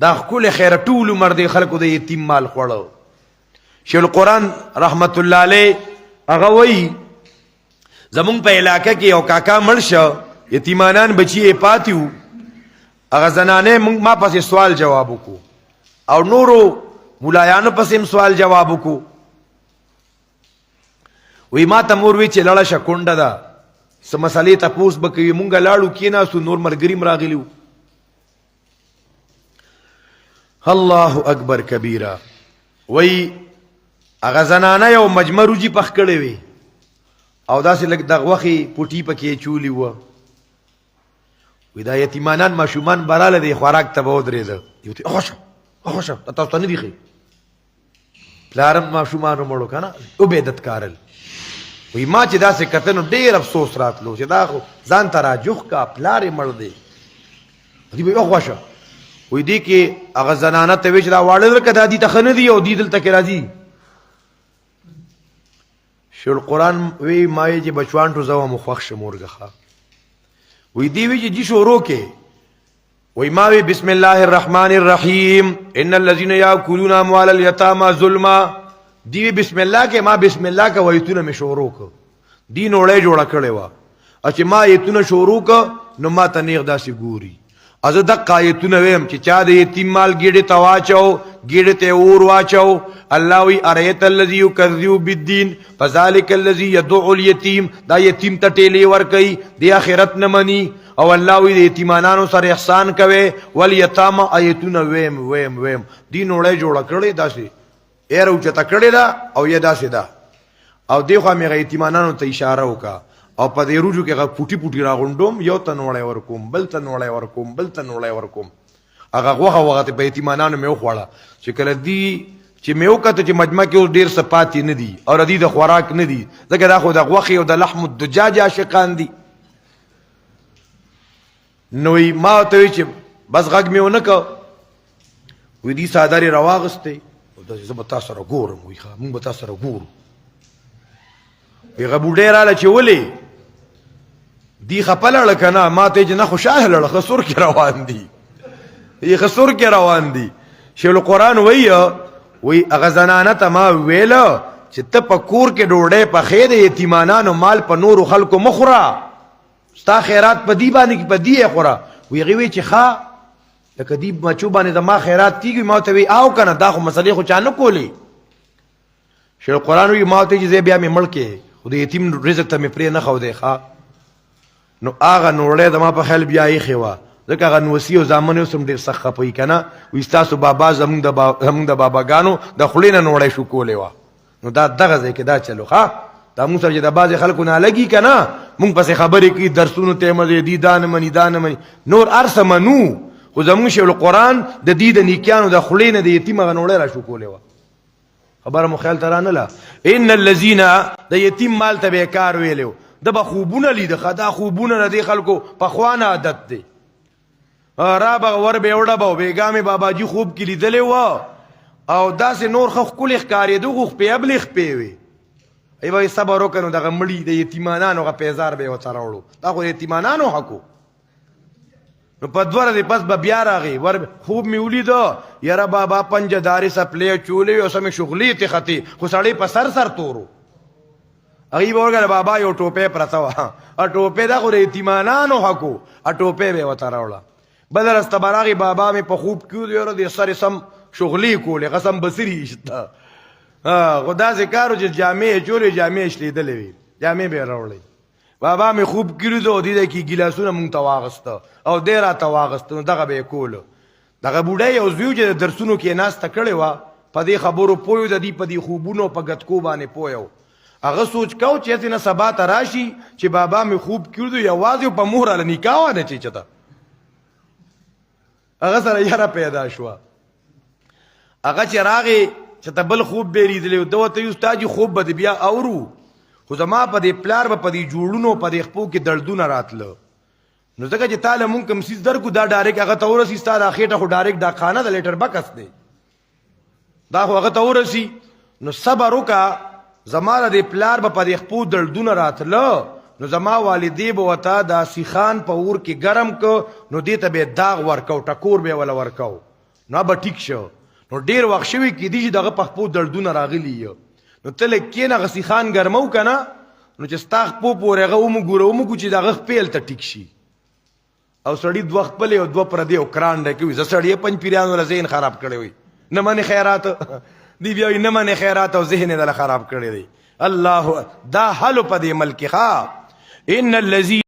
دا کل خیر ټول عمر د خلکو د یتیم مال خوړو. شیخ القرآن رحمت الله علیه هغه وایي زمونږ په علاقه کې یو کاکا مړ شو، یتیمانان بچی یې پاتې وو. هغه زنانې ما پسې سوال جواب وکړو او نورو مولایانو پسې هم سوال جواب وکړو. وی ما ته مور وی چې لړه شه کونډه ده څه مسلې تپوس به کوي. مونږ لاړو کېناستو، نور ملګري م راغلي وو. الله اکبر کبیره. وی هغه زنانه یو مجمع روجي پخ کړی وی او داسې لږ د غوښې پوټي پکې چولي وه. وی دا یتیمانان ماشومان براله دی خوراک ته به ودرېده. یو ته خوشه تاسو ته نه دي ښې پلارم ماشومانو مړو که نه او بدعت کارل. وی ما چې داسې کته نو ډېر افسوس راتلو چې دا خو ځان ته راجوخ کا پلار یې مړ دی. دی به خوښه وی دی کې هغه زنانه ته وی چې دا واړه درکه دا دي ته ښه نه دي او دی دلته کې راځي. شیخ القرآن وی ما یې چې بچوان ټو زه وم خوښ شم ورګه. وی دی وی چې جی شروع کې وی ما وی بسم الله الرحمن الرحیم ان الذين ياكلون اموال اليتامى ظلما. دی وی بسم الله کې ما بسم الله کا وایتونه می شروع ک دی نوړې جوړه کړې وا چې ما ایتونه شروع ک نو ما ته نیغ داسې ګوري از د قایتونه ویم چې چا د یتیم مال ګیډه تواچو ګیډه ته اور واچو. الله وی ارایت الذی یکذب بالدین فذلک الذی يدعو اليتیم. دا یتیم ته ټیلې ور کوي د اخرت نه منی. او الله وی د یتیمانانو سره احسان کوي. والیتام ایتونه ویم دی نوړې جوړه کړې داسې ایرو چې تکړه دا او یا داسې دا او دیخوا مې یتیمانانو ته اشاره وکا او په دې روجو کې پوټي پوټي راغونډوم یو تنوړې ورکوم بل تنوړې ورکوم بل تنوړې ورکوم. هغه غوخه وخت په یتیمانانو مې خوړه چې کله دی چې مې وکړه چې مجمع کې ډیر صفات نه دي او ردی د خوراک نه دي ځکه دا خو د غوخي او د لحم الدجاج عاشقان دي. نو ما ته چې بس غږ مې ونه کو وې دي ساداري رواغسته زه به تاسو سره ګورم. وی ښه مونږ به تاسو سره ګورو. هغه بوډۍ راله چې ولې دی خپه لاړه که نه ما ته چې نه خوشحاله لاړه ښه سور کې روان دي ښه سور کې روان دي. شیخ القرآن وی هغه زنانه ته ما ویله چې ته په کور کې ډوډۍ پخې د یتیمانانو مال په نورو خلکو مه خوره ستا خیرات په دې باندې په دې یې خوره. وی هغې وی چې ښه لکه دی بچو باندې د ما خیرات کیږي. ما ته وی او کنه دا خو مسلې خو چا نه کولې. شیخ القرآن وی ما ته چې زه بیا مې مړ کې خو د یتیم رزق ته مې پرې نه ښودی ښه نو هغه نوړی د ما په خیال بیا ایښې وه ځکه هغه نوسي او زامن اوس هم ډېر سخت خفوي که نه. وی ستاسو بابا زمونږ د باباګانو د خولې نه نوړی شو کولی وه. نو دا دغه ځای کې دا چلو ښه دا مونږ سره چې د بعضې خلکو نه لګي که نه مونږ پسې خبرې کوي درسونو ته یې مزې دي دا نه مني نور هر څه منو خو زمونږ شیخ القرآن د دې د نیکیانو د خولې نه د یتیم هغه نوړی را شو کولی وه. خبره مو خیال ته رانله. ان الذین د یتیم مال ته به یې کار ویلی و د به خوبونه لیده ښه دا خوبونه د دې خلکو پخوانه عادت دی. را به ور به وړه به بیګا مې باباجي خوب کې لیدلی وه او داسې نور ښه ښکلې ښکارېده خو خپې ابلې خپې وې. ای به یې صبر وکړه نو دغه مړي د یتیمانانو هغه پیزار به یې ورته راوړو دا خو د یتیمانانو حق نو په دوه ورځې پس به بیا راغی ور خوب مې ولیده یاره بابا پنجه دارې سپلې چولې او سمې شغلې تې ختې خو سړی په سر تورو. هغې به ورګله بابا یو ټوپۍ پرته وه ټوپۍ دا خو د یتیمانانو حق و ټوپۍ به یې ورته راوړه. بل ورځ ته به راغی بابا مې په خوب کې ولید یاره د سر یې سم شغلې کولې قسم بصري شته خو داسې کار و چې جامې یې چولې جامې یې شلېدلې وې جامې به یې راوړی. بابا مې خوب کړي دو دې کې ګیلاسونه مونږ ته واغسته او دی راته واغسته نو دغه به یې کولو. دغه بوډۍ یو زوی چې د درسونو کې ناسته کړې وه په دې خبرو پوه د دې په دې خوبونو په ګتکو باندې پوه هغه سوچ کو چې هسې نه سبا ته راشي چې بابا مې خوب کړي دو یوازې په مور هله نکاح وانه چې چېته هغه سره یاره پیدا شوه. هغه چې راغې چې ته بل خوب به یې لیدلی ده ورته وي ستا جي خوب به دې بیا اورو خو زما په دې پلار به په دې جوړونو په دې خپو کې دردونه راتله نو ځکه چې تا له مونږ کوم څیز درکو دا ډایرکټ هغه ته ورسي ستا دا خېټه خو ډایرکټ دا خانه د لیټر بکس دی دا خو هغه ته ورسي نو صبر وکړه زما د دې پلار به په دې خپو دردونه راتله نو زما والدې به ورته دا سیخان په اور کې ګرم کو نو دې ته به داغ ورکو ټکور به یې وله ورکو نو به ټیک شو. نو ډیر وخت شوی کې دي چې دغه په خپو دردونه راغلي یو نو ته لکې نه غسی خان ګرمو کنه نو چې ستا خپو پورې هغه ومګورو چې دغه خپل ته ټیک شي. او سړی دوه خپل او دوه پردي او کران دی کوي زه سړی پنځ پیرانو له ذهن خراب کړی وي نه منې خیرات دی بیا نه منې خیرات او ذهن یې خراب کړی دی. الله دا حل په دې ملک ښا ان الذي